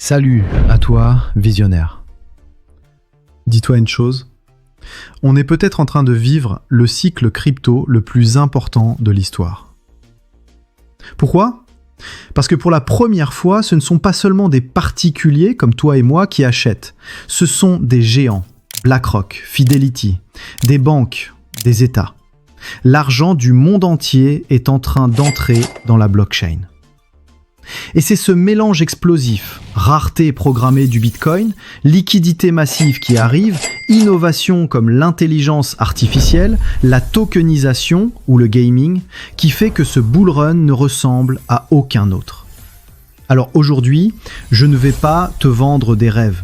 Salut à toi, visionnaire. Dis-toi une chose, on est peut-être en train de vivre le cycle crypto le plus important de l'histoire. Pourquoi ? Parce que pour la première fois, ce ne sont pas seulement des particuliers comme toi et moi qui achètent, ce sont des géants, BlackRock, Fidelity, des banques, des États. L'argent du monde entier est en train d'entrer dans la blockchain. Et c'est ce mélange explosif, rareté programmée du Bitcoin, liquidité massive qui arrive, innovation comme l'intelligence artificielle, la tokenisation ou le gaming, qui fait que ce bull run ne ressemble à aucun autre. Alors aujourd'hui, je ne vais pas te vendre des rêves.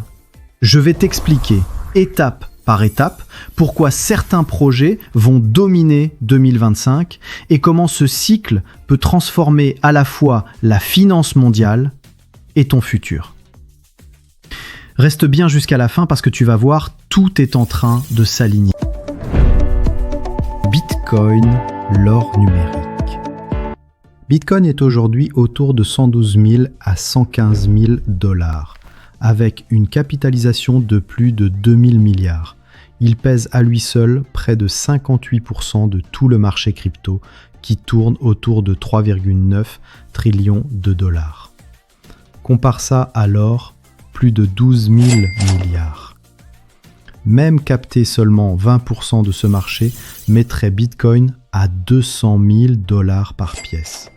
Je vais t'expliquer, étape par étape, pourquoi certains projets vont dominer 2025 et comment ce cycle peut transformer à la fois la finance mondiale et ton futur. Reste bien jusqu'à la fin parce que tu vas voir, tout est en train de s'aligner. Bitcoin, l'or numérique. Bitcoin est aujourd'hui autour de 112 000 à 115 000 $, avec une capitalisation de plus de 2000 milliards. Il pèse à lui seul près de 58% de tout le marché crypto qui tourne autour de 3,9 trillions de dollars. Compare ça à l'or, plus de 12 000 milliards. Même capter seulement 20% de ce marché mettrait Bitcoin à 200 000 $ par pièce.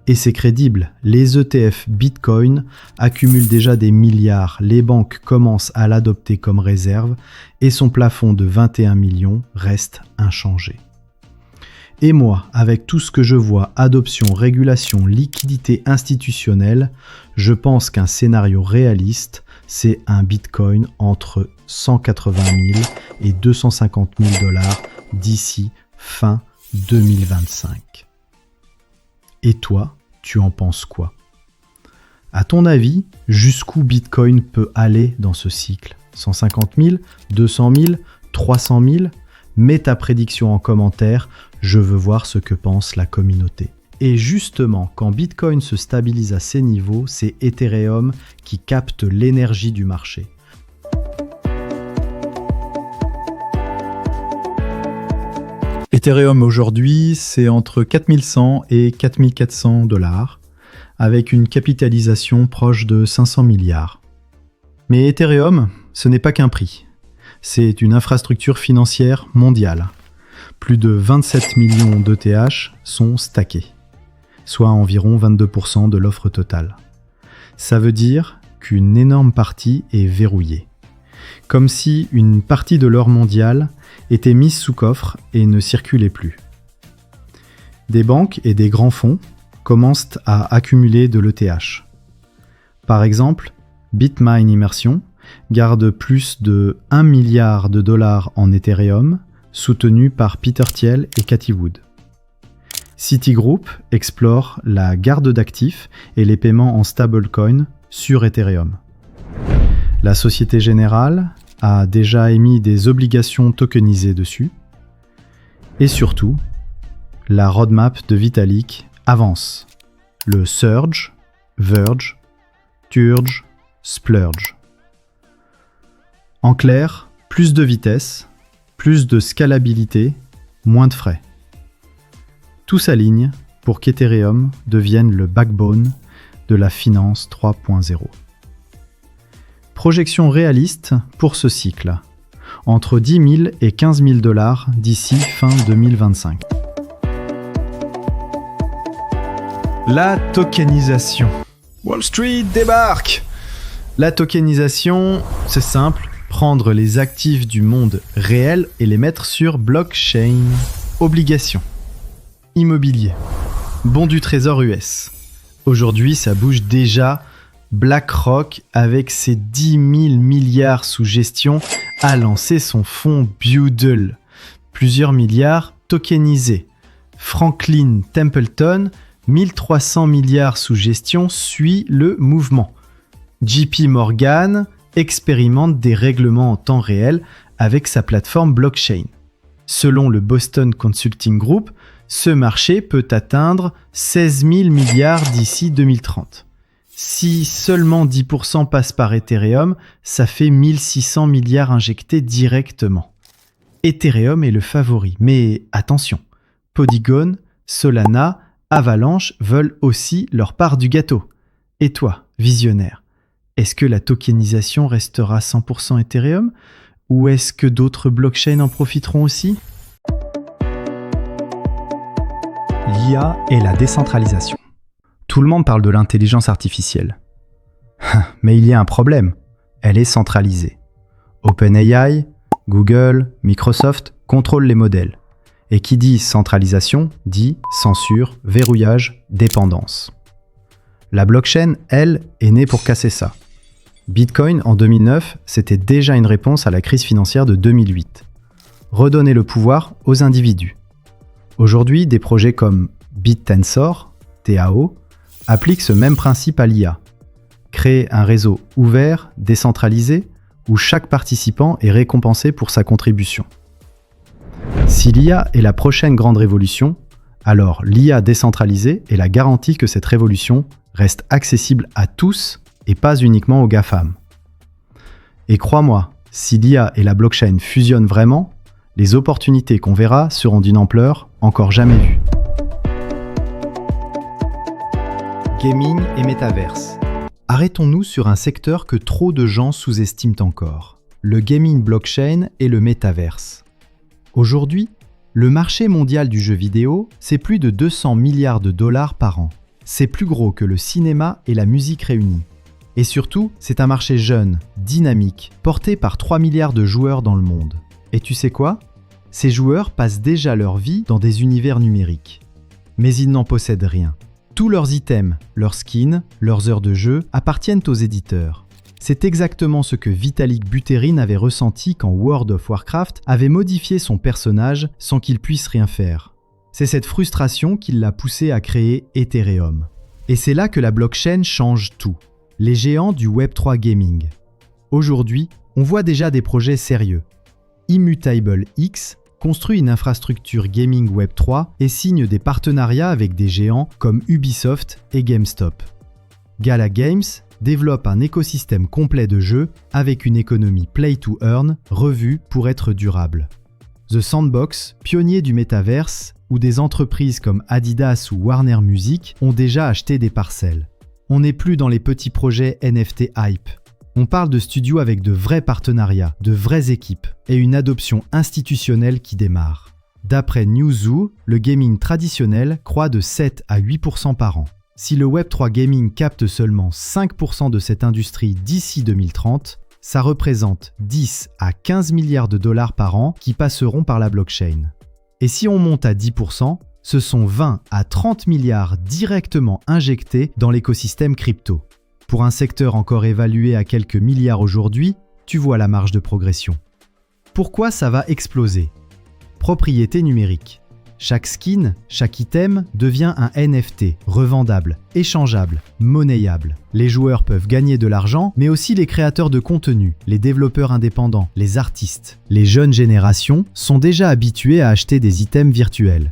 Et c'est crédible, les ETF Bitcoin accumulent déjà des milliards, les banques commencent à l'adopter comme réserve et son plafond de 21 millions reste inchangé. Et moi, avec tout ce que je vois, adoption, régulation, liquidité institutionnelle, je pense qu'un scénario réaliste, c'est un Bitcoin entre 180 000 et 250 000 $ d'ici fin 2025. Et toi, tu en penses quoi ? À ton avis, jusqu'où Bitcoin peut aller dans ce cycle ? 150 000, 200 000, 300 000 ? Mets ta prédiction en commentaire, je veux voir ce que pense la communauté. Et justement, quand Bitcoin se stabilise à ces niveaux, c'est Ethereum qui capte l'énergie du marché. Ethereum aujourd'hui, c'est entre 4100 et 4400 $, avec une capitalisation proche de 500 milliards. Mais Ethereum, ce n'est pas qu'un prix. C'est une infrastructure financière mondiale. Plus de 27 millions d'ETH sont stackés, soit environ 22% de l'offre totale. Ça veut dire qu'une énorme partie est verrouillée. Comme si une partie de l'or mondial était mise sous coffre et ne circulait plus. Des banques et des grands fonds commencent à accumuler de l'ETH. Par exemple, BitMine Immersion garde plus de 1 milliard de dollars en Ethereum, soutenu par Peter Thiel et Cathie Wood. Citigroup explore la garde d'actifs et les paiements en stablecoin sur Ethereum. La Société Générale a déjà émis des obligations tokenisées dessus. Et surtout, la roadmap de Vitalik avance. Le Surge, Verge, Turge, Splurge. En clair, plus de vitesse, plus de scalabilité, moins de frais. Tout s'aligne pour qu'Ethereum devienne le backbone de la finance 3.0. Projection réaliste pour ce cycle, entre 10 000 et 15 000 $ d'ici fin 2025. La tokenisation. Wall Street débarque. La tokenisation, c'est simple, prendre les actifs du monde réel et les mettre sur blockchain. Obligations. Immobilier. Bons du trésor US. Aujourd'hui, ça bouge déjà. BlackRock, avec ses 10 000 milliards sous gestion, a lancé son fonds Buidl. Plusieurs milliards tokenisés. Franklin Templeton, 1300 milliards sous gestion, suit le mouvement. JP Morgan expérimente des règlements en temps réel avec sa plateforme blockchain. Selon le Boston Consulting Group, ce marché peut atteindre 16 000 milliards d'ici 2030. Si seulement 10% passent par Ethereum, ça fait 1600 milliards injectés directement. Ethereum est le favori, mais attention, Polygon, Solana, Avalanche veulent aussi leur part du gâteau. Et toi, visionnaire, est-ce que la tokenisation restera 100% Ethereum ou est-ce que d'autres blockchains en profiteront aussi ? L'IA et la décentralisation. Tout le monde parle de l'intelligence artificielle. Mais il y a un problème, elle est centralisée. OpenAI, Google, Microsoft contrôlent les modèles. Et qui dit centralisation, dit censure, verrouillage, dépendance. La blockchain, elle, est née pour casser ça. Bitcoin, en 2009, c'était déjà une réponse à la crise financière de 2008. Redonner le pouvoir aux individus. Aujourd'hui, des projets comme BitTensor, TAO, appliquent ce même principe à l'IA. Créer un réseau ouvert, décentralisé, où chaque participant est récompensé pour sa contribution. Si l'IA est la prochaine grande révolution, alors l'IA décentralisée est la garantie que cette révolution reste accessible à tous et pas uniquement aux GAFAM. Et crois-moi, si l'IA et la blockchain fusionnent vraiment, les opportunités qu'on verra seront d'une ampleur encore jamais vue. Gaming et métaverse. Arrêtons-nous sur un secteur que trop de gens sous-estiment encore, le gaming blockchain et le métaverse. Aujourd'hui, le marché mondial du jeu vidéo, c'est plus de 200 milliards de dollars par an. C'est plus gros que le cinéma et la musique réunis. Et surtout, c'est un marché jeune, dynamique, porté par 3 milliards de joueurs dans le monde. Et tu sais quoi ? Ces joueurs passent déjà leur vie dans des univers numériques. Mais ils n'en possèdent rien. Tous leurs items, leurs skins, leurs heures de jeu appartiennent aux éditeurs. C'est exactement ce que Vitalik Buterin avait ressenti quand World of Warcraft avait modifié son personnage sans qu'il puisse rien faire. C'est cette frustration qui l'a poussé à créer Ethereum. Et c'est là que la blockchain change tout. Les géants du Web3 Gaming. Aujourd'hui, on voit déjà des projets sérieux. Immutable X construit une infrastructure gaming Web3 et signe des partenariats avec des géants comme Ubisoft et GameStop. Gala Games développe un écosystème complet de jeux avec une économie play to earn revue pour être durable. The Sandbox, pionnier du métaverse, où des entreprises comme Adidas ou Warner Music ont déjà acheté des parcelles. On n'est plus dans les petits projets NFT hype. On parle de studios avec de vrais partenariats, de vraies équipes et une adoption institutionnelle qui démarre. D'après Newzoo, le gaming traditionnel croît de 7 à 8% par an. Si le Web3 Gaming capte seulement 5% de cette industrie d'ici 2030, ça représente 10 à 15 milliards de dollars par an qui passeront par la blockchain. Et si on monte à 10%, ce sont 20 à 30 milliards directement injectés dans l'écosystème crypto. Pour un secteur encore évalué à quelques milliards aujourd'hui, tu vois la marge de progression. Pourquoi ça va exploser ? Propriété numérique. Chaque skin, chaque item devient un NFT, revendable, échangeable, monnayable. Les joueurs peuvent gagner de l'argent, mais aussi les créateurs de contenu, les développeurs indépendants, les artistes. Les jeunes générations sont déjà habituées à acheter des items virtuels.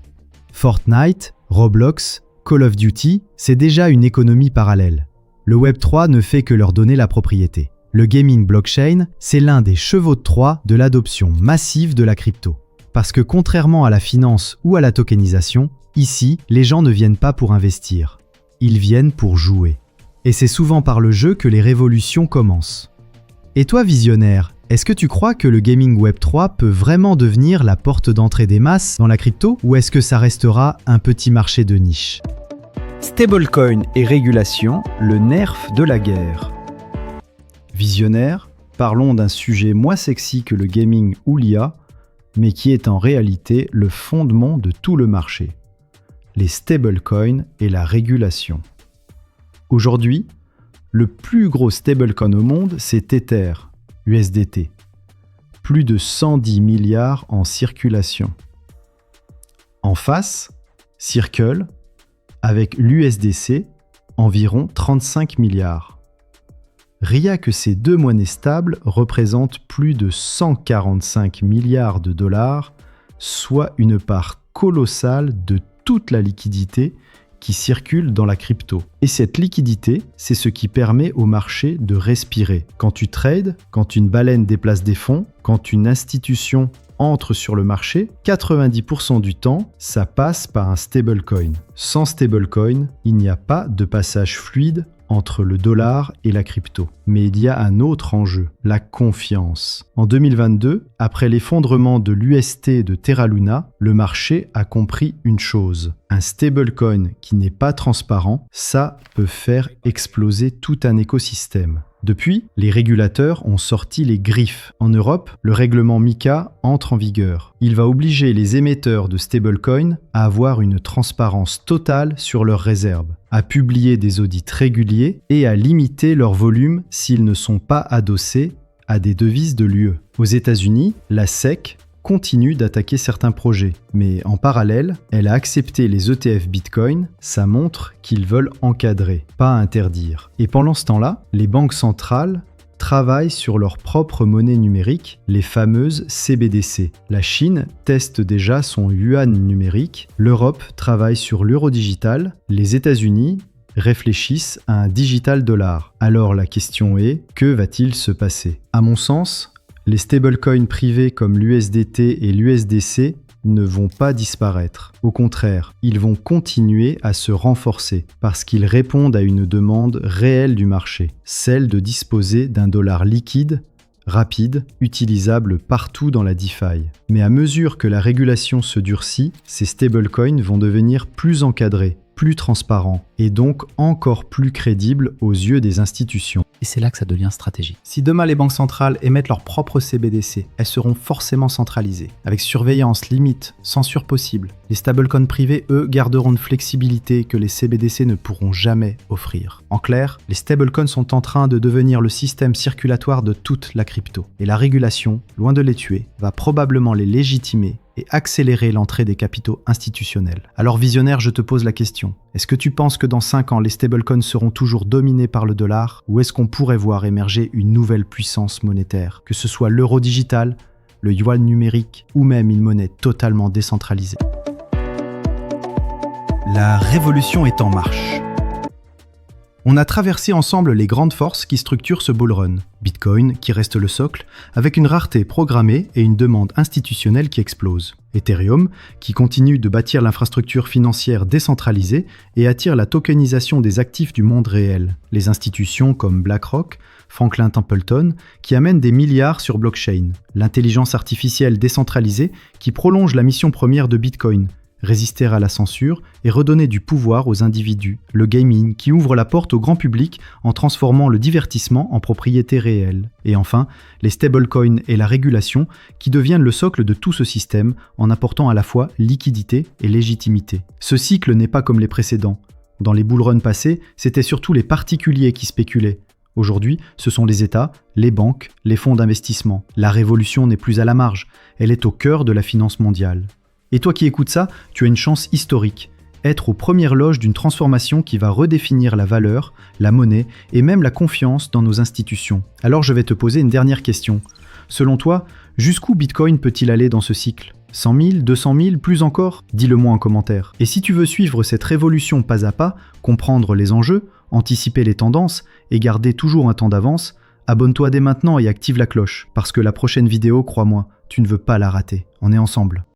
Fortnite, Roblox, Call of Duty, c'est déjà une économie parallèle. Le Web3 ne fait que leur donner la propriété. Le gaming blockchain, c'est l'un des chevaux de Troie de l'adoption massive de la crypto. Parce que contrairement à la finance ou à la tokenisation, ici, les gens ne viennent pas pour investir. Ils viennent pour jouer. Et c'est souvent par le jeu que les révolutions commencent. Et toi, visionnaire, est-ce que tu crois que le gaming Web3 peut vraiment devenir la porte d'entrée des masses dans la crypto ou est-ce que ça restera un petit marché de niche ? Stablecoin et régulation, le nerf de la guerre. Visionnaire, parlons d'un sujet moins sexy que le gaming ou l'IA, mais qui est en réalité le fondement de tout le marché. Les stablecoins et la régulation. Aujourd'hui, le plus gros stablecoin au monde, c'est Tether, USDT. Plus de 110 milliards en circulation. En face, Circle, avec l'USDC, environ 35 milliards. Rien que ces deux monnaies stables représentent plus de 145 milliards de dollars, soit une part colossale de toute la liquidité qui circule dans la crypto. Et cette liquidité, c'est ce qui permet au marché de respirer. Quand tu trades, quand une baleine déplace des fonds, quand une institution entre sur le marché, 90% du temps, ça passe par un stablecoin. Sans stablecoin, il n'y a pas de passage fluide entre le dollar et la crypto. Mais il y a un autre enjeu, la confiance. En 2022, après l'effondrement de l'UST et de Terra Luna, le marché a compris une chose. Un stablecoin qui n'est pas transparent, ça peut faire exploser tout un écosystème. Depuis, les régulateurs ont sorti les griffes. En Europe, le règlement MiCA entre en vigueur. Il va obliger les émetteurs de stablecoins à avoir une transparence totale sur leurs réserves, à publier des audits réguliers et à limiter leur volume s'ils ne sont pas adossés à des devises de l'UE. Aux États-Unis, la SEC continue d'attaquer certains projets, mais en parallèle, elle a accepté les ETF Bitcoin, ça montre qu'ils veulent encadrer, pas interdire. Et pendant ce temps-là, les banques centrales travaillent sur leur propre monnaie numérique, les fameuses CBDC. La Chine teste déjà son yuan numérique, l'Europe travaille sur l'euro digital, les États-Unis réfléchissent à un digital dollar. Alors la question est, que va-t-il se passer ? À mon sens, les stablecoins privés comme l'USDT et l'USDC ne vont pas disparaître. Au contraire, ils vont continuer à se renforcer parce qu'ils répondent à une demande réelle du marché, celle de disposer d'un dollar liquide, rapide, utilisable partout dans la DeFi. Mais à mesure que la régulation se durcit, ces stablecoins vont devenir plus encadrés, plus transparents et donc encore plus crédibles aux yeux des institutions. Et c'est là que ça devient stratégique. Si demain les banques centrales émettent leurs propres CBDC, elles seront forcément centralisées, avec surveillance, limite, censure possible. Les stablecoins privés, eux, garderont une flexibilité que les CBDC ne pourront jamais offrir. En clair, les stablecoins sont en train de devenir le système circulatoire de toute la crypto. Et la régulation, loin de les tuer, va probablement les légitimer et accélérer l'entrée des capitaux institutionnels. Alors visionnaire, je te pose la question. Est-ce que tu penses que dans 5 ans, les stablecoins seront toujours dominés par le dollar ou est-ce qu'on pourrait voir émerger une nouvelle puissance monétaire, que ce soit l'euro digital, le yuan numérique ou même une monnaie totalement décentralisée ? La révolution est en marche. On a traversé ensemble les grandes forces qui structurent ce bull run. Bitcoin, qui reste le socle, avec une rareté programmée et une demande institutionnelle qui explose. Ethereum, qui continue de bâtir l'infrastructure financière décentralisée et attire la tokenisation des actifs du monde réel. Les institutions comme BlackRock, Franklin Templeton, qui amènent des milliards sur blockchain. L'intelligence artificielle décentralisée qui prolonge la mission première de Bitcoin, résister à la censure et redonner du pouvoir aux individus. Le gaming qui ouvre la porte au grand public en transformant le divertissement en propriété réelle. Et enfin, les stablecoins et la régulation qui deviennent le socle de tout ce système en apportant à la fois liquidité et légitimité. Ce cycle n'est pas comme les précédents. Dans les bull runs passés, c'était surtout les particuliers qui spéculaient. Aujourd'hui, ce sont les États, les banques, les fonds d'investissement. La révolution n'est plus à la marge, elle est au cœur de la finance mondiale. Et toi qui écoutes ça, tu as une chance historique. Être aux premières loges d'une transformation qui va redéfinir la valeur, la monnaie et même la confiance dans nos institutions. Alors je vais te poser une dernière question. Selon toi, jusqu'où Bitcoin peut-il aller dans ce cycle ? 100 000, 200 000, plus encore ? Dis-le-moi en commentaire. Et si tu veux suivre cette révolution pas à pas, comprendre les enjeux, anticiper les tendances et garder toujours un temps d'avance, abonne-toi dès maintenant et active la cloche. Parce que la prochaine vidéo, crois-moi, tu ne veux pas la rater. On est ensemble.